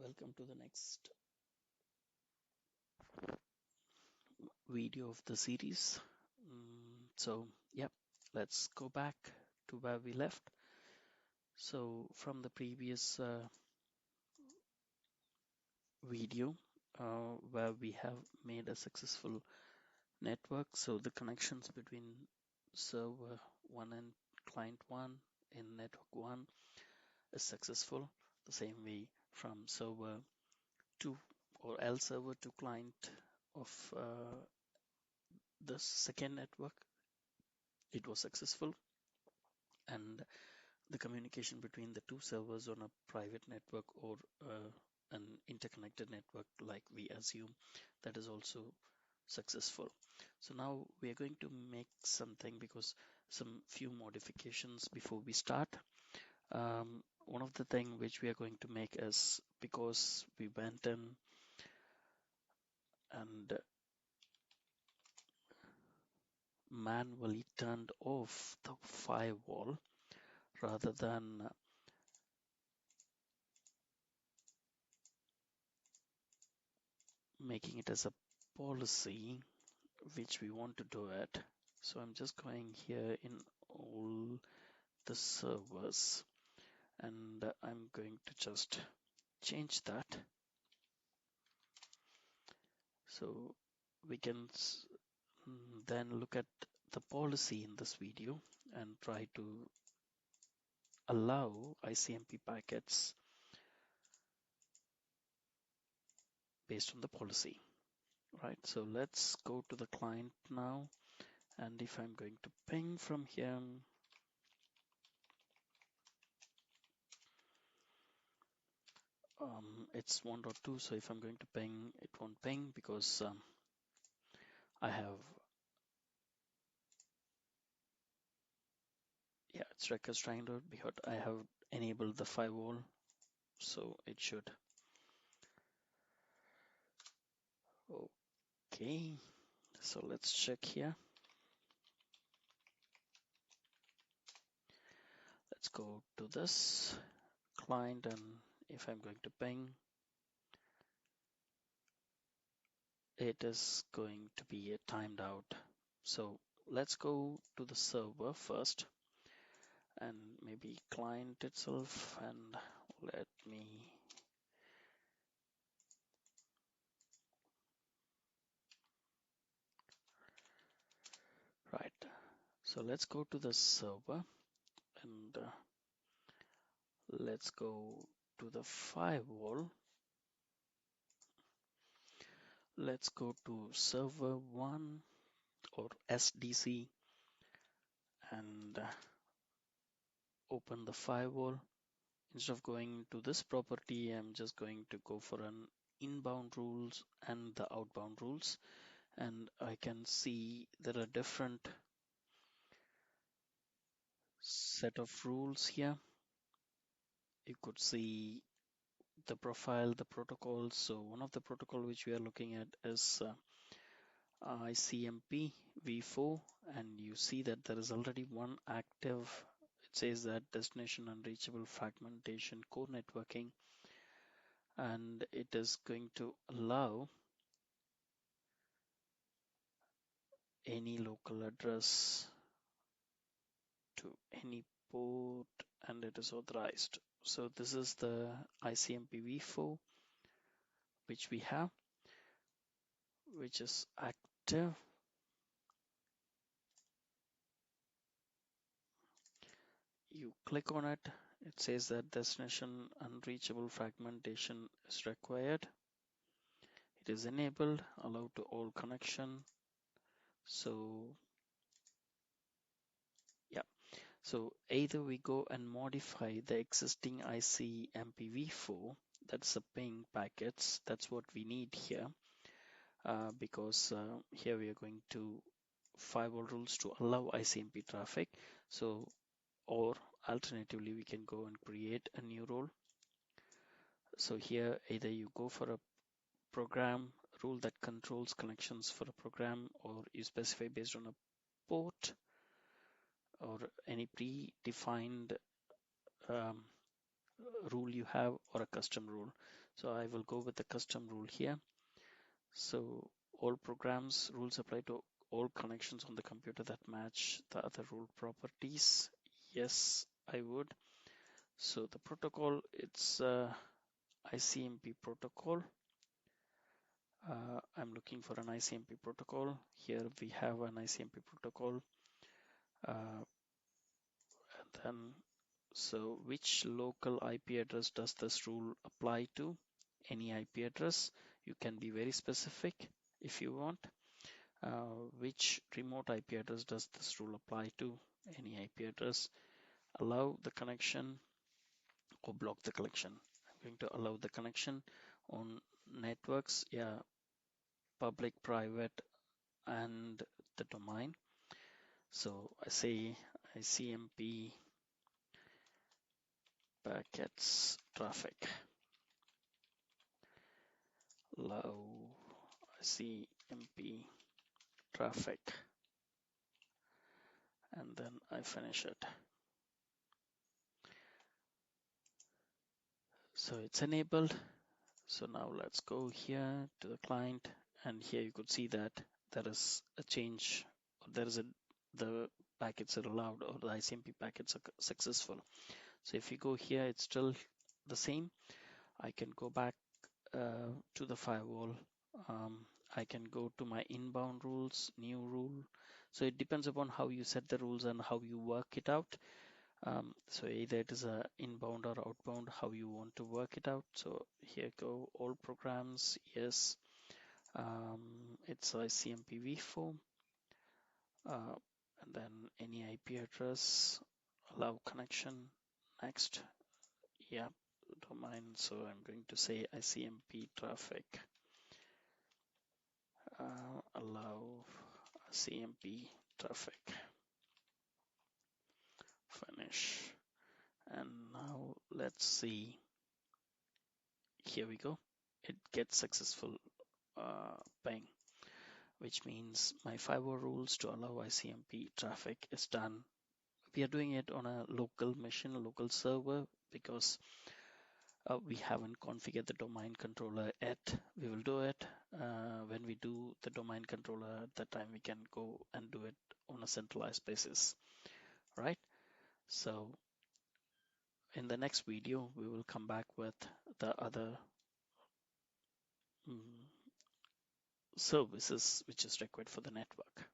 Welcome to the next video of the series. Let's go back to where we left. So from the previous video where we have made a successful network, so the connections between server 1 and client 1 in network 1 is successful. The same way from server 2 or L server to client of the second network, it was successful, and the communication between the two servers on a private network or an interconnected network, like we assume, that is also successful. So now we are going to make something, because some few modifications before we start. One of the thing which we are going to make is, because we went in and manually turned off the firewall rather than making it as a policy which we want to do it. So I'm just going here in all the servers, and I'm going to just change that. So we can then look at the policy in this video and try to allow ICMP packets based on the policy, right? So let's go to the client now, and if I'm going to ping from here, it's 1.2, so if I'm going to ping, it won't ping because I have, it's request triangle, because I have enabled the firewall, so it should. Okay, so let's check here. Let's go to this client, and if I'm going to ping, it is going to be a timed out. So let's go to the server first, and maybe client itself, and let me right. So let's go to the server, and let's go to the firewall. Let's go to server 1 or SDC, and open the firewall. Instead of going to this property, I'm just going to go for an inbound rules and the outbound rules, and I can see there are different set of rules here. You could see the profile, the protocols. So one of the protocol which we are looking at is ICMP v4, and you see that there is already one active. It says that destination unreachable fragmentation core networking, and it is going to allow any local address to any port, and it is authorized. So this is the ICMP v4 which we have, which is active. You click on it, it says that destination unreachable fragmentation is required. It is enabled, allowed to all connection. So yeah, so either we go and modify the existing ICMP v4, that's the ping packets, that's what we need here, because here we are going to firewall rules to allow ICMP traffic. So, or alternatively, we can go and create a new role. So here, either you go for a program rule that controls connections for a program, or you specify based on a port or any predefined rule you have or a custom rule. So I will go with the custom rule here. So all programs rules apply to all connections on the computer that match the other rule properties. Yes, I would. So the protocol, it's ICMP protocol. I'm looking for an ICMP protocol. Here we have an ICMP protocol. And then, so which local IP address does this rule apply to? Any IP address. You can be very specific if you want. Which remote IP address does this rule apply to? Any IP address. Allow the connection or block the connection. I'm going to allow the connection on networks. Yeah, public, private, and the domain. So I say ICMP packets traffic. Allow ICMP traffic. And then I finish it. So it's enabled. So now let's go here to the client, and here you could see that there is a change, or there is the packets are allowed, or the ICMP packets are successful. So if you go here, it's still the same. I can go back to the firewall. I can go to my inbound rules, new rule. So it depends upon how you set the rules and how you work it out. So either it is a inbound or outbound, how you want to work it out. So here go all programs, yes. It's ICMP v4, and then any IP address, allow connection, next, yeah, domain. So I'm going to say ICMP traffic, allow ICMP traffic, finish. And now let's see, here we go. It gets successful ping, which means my firewall rules to allow ICMP traffic is done. We are doing it on a local machine, a local server, because we haven't configured the domain controller yet. We will do it when we do the domain controller. At that time, we can go and do it on a centralized basis, right? So in the next video, we will come back with the other services which is required for the network.